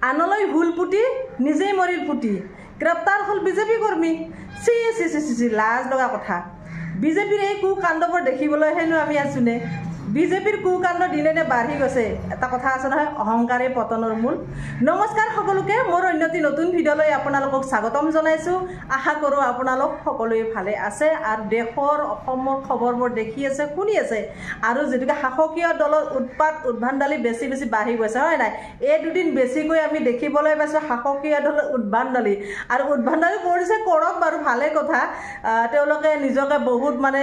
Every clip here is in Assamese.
আনলৈ ভুল পুতি নিজেই মৰিল ফুটি গ্ৰেপ্তাৰ হ'ল বিজেপি কৰ্মী চি চি চি চি লাজ লগা কথা বিজেপিৰ এই কুকাণ্ডবোৰ দেখিবলৈ হেনো আমি আছোনে বিজেপিৰ কুকাণ্ড দিনে দিনে বাঢ়ি গৈছে এটা কথা আছে নহয় অহংকাৰে পতনৰ মূল নমস্কাৰ সকলোকে মোৰ অন্যটি নতুন ভিডিঅ'লৈ আপোনালোকক স্বাগতম জনাইছোঁ আশা কৰোঁ আপোনালোক সকলোৱে ভালে আছে আৰু দেশৰ অসমৰ খবৰবোৰ দেখি আছে শুনি আছে আৰু যেনেকৈ শাসকীয় দলৰ উৎপাত উদ্ভণ্ডালি বেছি বেছি বাঢ়ি গৈছে হয় নাই এই দুদিন বেছিকৈ আমি দেখিবলৈ পাইছোঁ শাসকীয় দলৰ উদ্ভণ্ডালি আৰু উদ্ভণ্ডালি কৰিছে কৰক বাৰু ভালে কথা তেওঁলোকে নিজকে বহুত মানে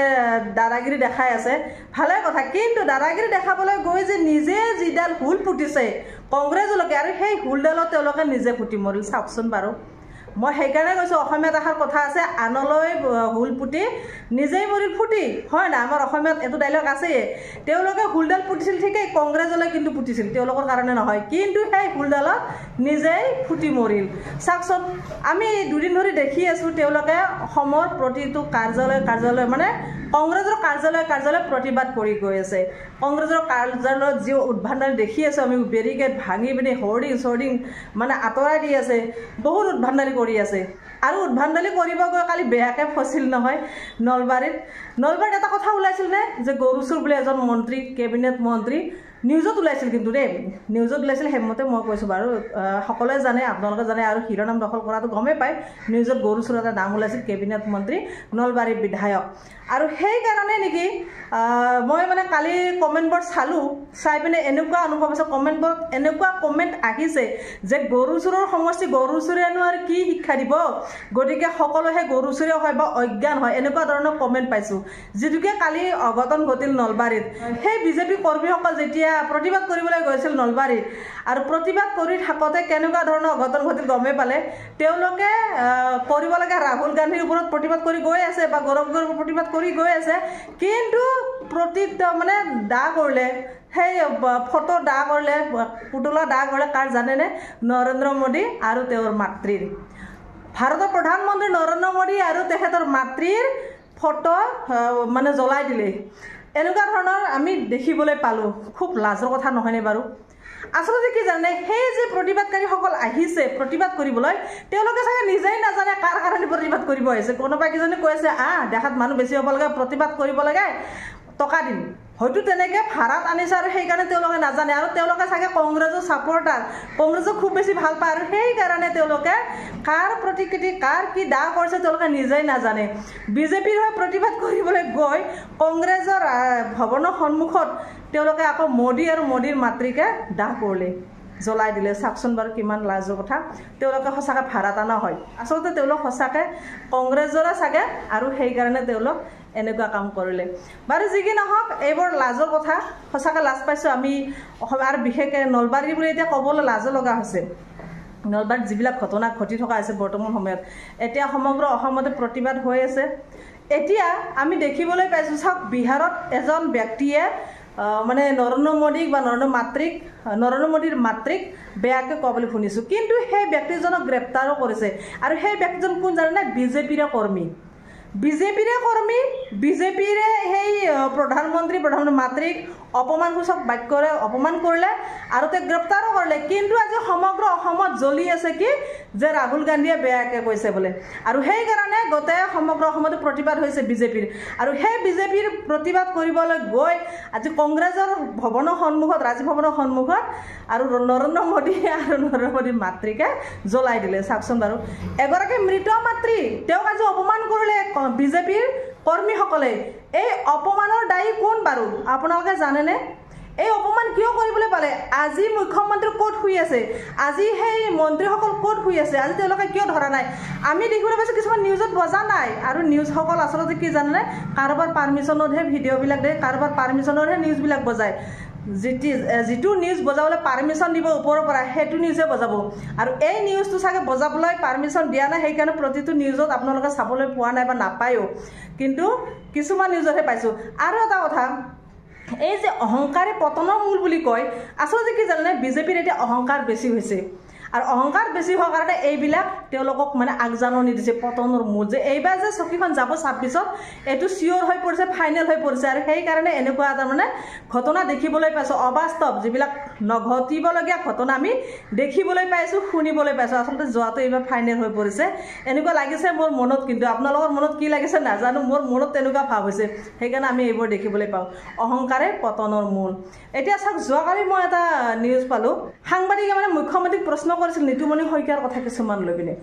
দাদাগিৰি দেখাই আছে ভালে কথা কিন্তু দাদাগিৰি দেখাবলৈ গৈ যে নিজে যিডাল হুল পুতিছে কংগ্ৰেছলৈকে আৰু সেই হুলডালত তেওঁলোকে নিজে পুতি মৰিল চাওকচোন বাৰু মই সেইকাৰণে কৈছোঁ অসমীয়াত এষাৰ কথা আছে আনলৈ হুল পুতি নিজেই মৰিল ফুটি হয় না আমাৰ অসমীয়াত এইটো ডাইলগ আছেই তেওঁলোকে হুলডাল পুতিছিল ঠিকেই কংগ্ৰেছলৈ কিন্তু পুতিছিল তেওঁলোকৰ কাৰণে নহয় কিন্তু সেই হুলডালত নিজেই ফুটি মৰিল চাওকচোন আমি দুদিন ধৰি দেখি আছোঁ তেওঁলোকে অসমৰ প্ৰতিটো কাৰ্যালয় মানে কংগ্ৰেছৰ কাৰ্যালয় প্ৰতিবাদ কৰি গৈ আছে কংগ্ৰেছৰ কাৰ্যালয়ত যি উদ্ভণ্ডালি দেখি আছোঁ আমি বেৰিকেড ভাঙি পিনি হৰ্ডিং মানে আঁতৰাই দি আছে বহুত উদ্ভণ্ডালি কৰি আছে আৰু উদ্ভণ্ডালি কৰিব গৈ কালি বেয়াকৈ ফচিল নহয় নলবাৰীত এটা কথা ওলাইছিল নে যে গৰু চুৰ বুলি এজন মন্ত্ৰী কেবিনেট মন্ত্ৰী নিউজত ওলাইছিল কিন্তু দেই নিউজত ওলাইছিল সেইমতে মই কৈছোঁ বাৰু সকলোৱে জানে আপোনালোকে জানে আৰু শিৰোনাম দখল কৰাটো গমেই পায় নিউজত গৰু চুৰ এটা নাম ওলাইছিল কেবিনেট মন্ত্ৰী নলবাৰীৰ বিধায়ক আৰু সেইকাৰণে নেকি মই মানে কালি কমেণ্টবোৰ চালোঁ চাই পিনে এনেকুৱা অনুভৱ আছে কমেণ্টবোৰত এনেকুৱা কমেণ্ট আহিছে যে গৰু চুৰৰ সমষ্টি গৰু চুৰেনো আৰু কি শিক্ষা দিব গতিকে সকলোহে গৰু চুৰে হয় বা অজ্ঞান হয় এনেকুৱা ধৰণৰ কমেণ্ট পাইছোঁ যিটোকে কালি অঘটন ঘটিল নলবাৰীত সেই বিজেপি কৰ্মীসকল যেতিয়া প্ৰতিবাদ কৰিবলৈ গৈছিল নলবাৰীত আৰু প্ৰতিবাদ কৰি থাকোঁতে কেনেকুৱা ধৰণৰ অঘটন ঘটিল গমেই পালে তেওঁলোকে কৰিব লাগে ৰাহুল গান্ধীৰ ওপৰত প্ৰতিবাদ কৰি গৈ আছে বা গৌৰৱৰ প্ৰতিবাদ কৰি গৈ আছে কিন্তু মানে দা কৰিলে সেই ফটো দা কৰিলে পুতলা দা কৰিলে কাৰ জানেনে নৰেন্দ্ৰ মোদী আৰু তেওঁৰ মাতৃৰ ভাৰতৰ প্ৰধানমন্ত্ৰী নৰেন্দ্ৰ মোদী আৰু তেখেতৰ মাতৃৰ ফটো মানে জ্বলাই দিলে এনেকুৱা ধৰণৰ আমি দেখিবলৈ পালোঁ খুব লাজৰ কথা নহয়নে বাৰু আচলতে কি জানে সেই যে প্ৰতিবাদকাৰীসকল আহিছে প্ৰতিবাদ কৰিবলৈ তেওঁলোকে চাগে নিজেই নাজানে কাৰ কাৰণে প্ৰতিবাদ কৰিব আহিছে কোনোবা কেইজনে কৈ আছে দেখাত মানুহ বেছি হ'ব লাগে প্ৰতিবাদ কৰিব লাগে টকা দিম হয়তো তেনেকৈ ভাড়াত আনিছে আৰু সেইকাৰণে তেওঁলোকে নাজানে আৰু তেওঁলোকে চাগে কংগ্ৰেছৰ ছাপৰ্টাৰ কংগ্ৰেছক খুব বেছি ভাল পায় আৰু সেইকাৰণে তেওঁলোকে কাৰ প্ৰতিকৃতি কাৰ কি দাহ কৰিছে তেওঁলোকে নিজেই নাজানে বিজেপিৰ হৈ প্ৰতিবাদ কৰিবলৈ গৈ কংগ্ৰেছৰ ভৱনৰ সন্মুখত তেওঁলোকে আকৌ মোদী আৰু মোদীৰ মাতৃকে দাহ কৰিলে জ্বলাই দিলে চাওকচোন বাৰু কিমান লাজৰ কথা তেওঁলোকে সঁচাকৈ ভাড়াত অনা হয় আচলতে তেওঁলোক সঁচাকৈ কংগ্ৰেছৰে চাগে আৰু সেইকাৰণে তেওঁলোক এনেকুৱা কাম কৰিলে বাৰু যি কি নহওক এইবোৰ লাজৰ কথা সঁচাকৈ লাজ পাইছোঁ আমি অসম আৰু বিশেষকৈ নলবাৰী বুলি এতিয়া ক'বলৈ লাজো লগা হৈছে নলবাৰীত যিবিলাক ঘটনা ঘটি থকা আছে বৰ্তমান সময়ত এতিয়া সমগ্ৰ অসমতে প্ৰতিবাদ হৈ আছে এতিয়া আমি দেখিবলৈ পাইছোঁ চাওক বিহাৰত এজন ব্যক্তিয়ে মানে নৰেন্দ্ৰ মোদীক বা নৰেন্দ্ৰ মোদীৰ মাতৃক বেয়াকৈ কোৱা বুলি শুনিছোঁ কিন্তু সেই ব্যক্তিজনক গ্ৰেপ্তাৰো কৰিছে আৰু সেই ব্যক্তিজন কোন জানেনে বিজেপিৰে কৰ্মী বিজেপিৰে সেই প্ৰধানমন্ত্ৰী মাতৃক অপমানসূচক বাক্যৰে অপমান কৰিলে আৰু তেওঁক গ্ৰেপ্তাৰো কৰিলে কিন্তু আজি সমগ্ৰ অসমত জ্বলি আছে কি যে ৰাহুল গান্ধীয়ে বেয়াকৈ কৈছে বোলে আৰু সেইকাৰণে গোটেই সমগ্ৰ অসমতে প্ৰতিবাদ হৈছে বিজেপিৰ আৰু সেই বিজেপিৰ প্ৰতিবাদ কৰিবলৈ গৈ আজি কংগ্ৰেছৰ ভৱনৰ সন্মুখত ৰাজভৱনৰ সন্মুখত আৰু নৰেন্দ্ৰ মোদীৰ মাতৃকে জ্বলাই দিলে চাওকচোন বাৰু এগৰাকী মৃত মাতৃ তেওঁক আজি অপমান কৰিলে বিজেপিৰ কৰ্মীসকলে এই অপমানৰ দায়ী কোন বাৰু আপোনালোকে জানেনে এই অপমান কিয় কৰিবলৈ পালে আজি মুখ্যমন্ত্ৰী ক'ত শুই আছে আজি সেই মন্ত্ৰীসকল ক'ত শুই আছে আজি তেওঁলোকে কিয় ধৰা নাই আমি দেখিবলৈ পাইছোঁ কিছুমান নিউজত বজা নাই আৰু নিউজসকল আচলতে কি জানেনে কাৰোবাৰ পাৰ্মিশ্যনতহে ভিডিঅ'বিলাক দিয়ে কাৰোবাৰ পাৰ্মিশ্যনতহে নিউজবিলাক বজায় যিটো নিউজ বজাবলৈ পাৰ্মিশ্যন দিব ওপৰৰ পৰা সেইটো নিউজে বজাব আৰু এই নিউজটো চাগে বজাবলৈ পাৰ্মিশ্যন দিয়া নাই সেইকাৰণে প্ৰতিটো নিউজত আপোনালোকে চাবলৈ পোৱা নাই বা নাপায়ো কিন্তু কিছুমান নিউজতহে পাইছোঁ আৰু এটা কথা এই যে অহংকাৰে পতনৰ মূল বুলি কয় আচলতে কি জানেনে বিজেপিৰ এতিয়া অহংকাৰ বেছি হৈছে আৰু অহংকাৰ বেছি হোৱাৰ কাৰণে এইবিলাক তেওঁলোকক মানে আগজাননী দিছে পতনৰ মূল যে এইবাৰ যে চকীখন যাব 26ত এইটো চিয়ৰ হৈ পৰিছে ফাইনেল হৈ পৰিছে আৰু সেইকাৰণে এনেকুৱা এটা মানে ঘটনা দেখিবলৈ পাইছোঁ অবাস্তৱ যিবিলাক নঘটিবলগীয়া ঘটনা আমি দেখিবলৈ পাইছোঁ শুনিবলৈ পাইছোঁ আচলতে যোৱাটো এইবাৰ ফাইনেল হৈ পৰিছে এনেকুৱা লাগিছে মোৰ মনত কিন্তু আপোনালোকৰ মনত কি লাগিছে নাজানো মোৰ মনত তেনেকুৱা ভাৱ হৈছে সেইকাৰণে আমি এইবোৰ দেখিবলৈ পাওঁ অহংকাৰে পতনৰ মূল এতিয়া চাওক যোৱাকালি মই এটা নিউজ পালোঁ সাংবাদিকে মানে মুখ্যমন্ত্ৰীক প্ৰশ্ন কৰিছিল নিতুমণি শইকীয়াৰ কথা কিছুমান লৈ পিনে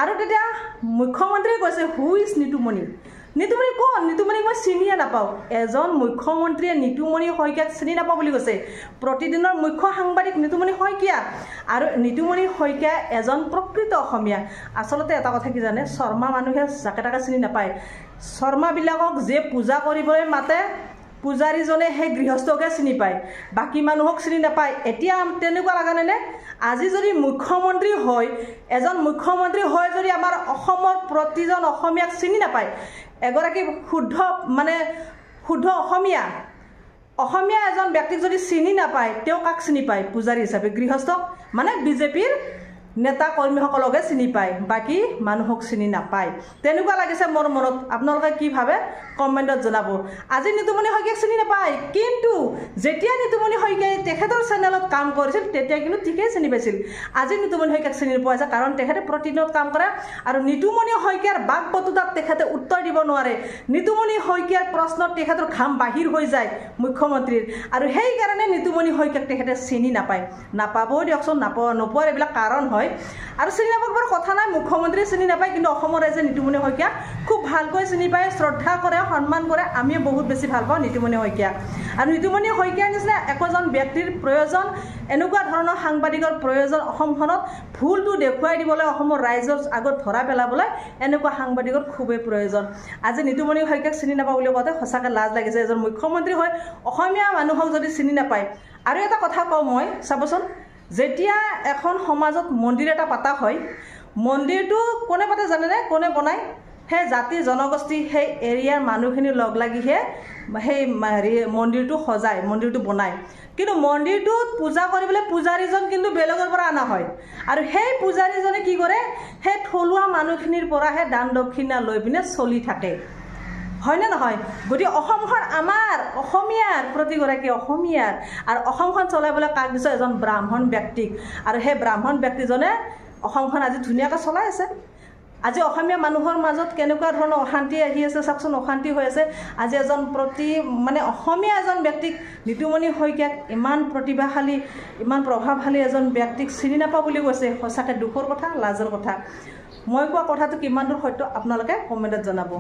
আৰু তেতিয়া মুখ্যমন্ত্ৰীয়ে কৈছে হু ইজ নিতুমণি নিতুমণি কোন নিতুমণিক মই চিনিয়ে নাপাওঁ এজন মুখ্যমন্ত্ৰীয়ে নিতুমণি শইকীয়াক চিনি নাপাওঁ বুলি কৈছে প্ৰতিদিনৰ মুখ্য সাংবাদিক নিতুমণি শইকীয়া আৰু নিতুমণি শইকীয়া এজন প্ৰকৃত অসমীয়া আচলতে এটা কথা কি জানে শৰ্মা মানুহে যাকে তাকে চিনি নাপায় শৰ্মাবিলাকক যে পূজা কৰিবলৈ মাতে পূজাৰীজনে সেই গৃহস্থকে চিনি পায় বাকী মানুহক চিনি নাপায় এতিয়া তেনেকুৱা লাগানে আজি যদি মুখ্যমন্ত্ৰী হয় এজন মুখ্যমন্ত্ৰী হয় যদি আমাৰ অসমৰ প্ৰতিজন অসমীয়াক চিনি নাপায় এগৰাকী শুদ্ধ অসমীয়া এজন ব্যক্তিক যদি চিনি নাপায় তেওঁ কাক চিনি পায় পূজাৰী হিচাপে গৃহস্থক মানে বিজেপিৰ নেতা কৰ্মীসকলকে চিনি পায় বাকী মানুহক চিনি নাপায় তেনেকুৱা লাগিছে মোৰ মনত আপোনালোকে কি ভাবে কমেণ্টত জনাব আজি নিতুমণি শইকীয়াক চিনি নাপায় কিন্তু যেতিয়া নিতুমণি শইকীয়াই তেখেতৰ চেনেলত কাম কৰিছিল তেতিয়া কিন্তু ঠিকেই চিনি পাইছিল আজি নিতুমণি শইকীয়াক চিনি পোৱা যায় কাৰণ তেখেতে প্ৰতিদিনত কাম কৰে আৰু নিতুমণি শইকীয়াৰ বাক বতুতাত তেখেতে উত্তৰ দিব নোৱাৰে নিতুমণি শইকীয়াৰ প্ৰশ্নত তেখেতৰ ঘাম বাহিৰ হৈ যায় মুখ্যমন্ত্ৰীৰ আৰু সেইকাৰণে নিতুমণি শইকীয়াক তেখেতে চিনি নাপাবও দিয়কচোন নোপোৱাৰ এইবিলাক কাৰণ হয় আৰু চিনি নাপাবৰ কথা নাই মুখ্যমন্ত্ৰীয়ে চিনি নাপায় কিন্তু অসমৰ ৰাইজে নিতুমণি শইকীয়া খুব ভালকৈ চিনি পায় শ্ৰদ্ধা কৰে সন্মান কৰে আমিও বহুত বেছি ভাল পাওঁ নিতুমণি শইকীয়া আৰু নিতুমণি শইকীয়াৰ নিচিনা একোজন ব্যক্তিৰ প্ৰয়োজন এনেকুৱা ধৰণৰ সাংবাদিকৰ প্ৰয়োজন অসমখনত ভুলটো দেখুৱাই দিবলৈ অসমৰ ৰাইজৰ আগত ধৰা পেলাবলৈ এনেকুৱা সাংবাদিকৰ খুবেই প্ৰয়োজন আজি নিতুমণি শইকীয়াক চিনি নাপাওঁ বুলি কওঁতে সঁচাকৈ লাজ লাগিছে এজন মুখ্যমন্ত্ৰী হৈ অসমীয়া মানুহক যদি চিনি নাপায় আৰু এটা কথা কওঁ মই চাবচোন যেতিয়া এখন সমাজত মন্দিৰ এটা পাতা হয় মন্দিৰটো কোনে পাতে জানেনে কোনে বনায় সেই জাতি জনগোষ্ঠী সেই এৰিয়াৰ মানুহখিনি লগ লাগিহে সেই মন্দিৰটো সজায় মন্দিৰটো বনায় কিন্তু মন্দিৰটোত পূজা কৰিবলৈ পূজাৰীজন কিন্তু বেলেগৰ পৰা অনা হয় আৰু সেই পূজাৰীজনে কি কৰে সেই থলুৱা মানুহখিনিৰ পৰাহে দান দক্ষিণা লৈ পিনে চলি থাকে হয়নে নহয় গতিকে অসমখন আমাৰ অসমীয়াৰ প্ৰতিগৰাকী অসমীয়াৰ আৰু অসমখন চলাবলৈ কাক দিছে এজন ব্ৰাহ্মণ ব্যক্তিক আৰু সেই ব্ৰাহ্মণ ব্যক্তিজনে অসমখন আজি ধুনীয়াকৈ চলাই আছে আজি অসমীয়া মানুহৰ মাজত কেনেকুৱা ধৰণৰ অশান্তি আহি আছে চাওকচোন অশান্তি হৈ আছে আজি এজন অসমীয়া এজন ব্যক্তিক নিতুমণি শইকীয়াক ইমান প্ৰতিভাশালী ইমান প্ৰভাৱশালী এজন ব্যক্তিক চিনি নাপাওঁ বুলি কৈছে সঁচাকৈ দুখৰ কথা লাজৰ কথা মই কোৱা কথাটো কিমান দূৰ সত্য আপোনালোকে কমেণ্টত জনাব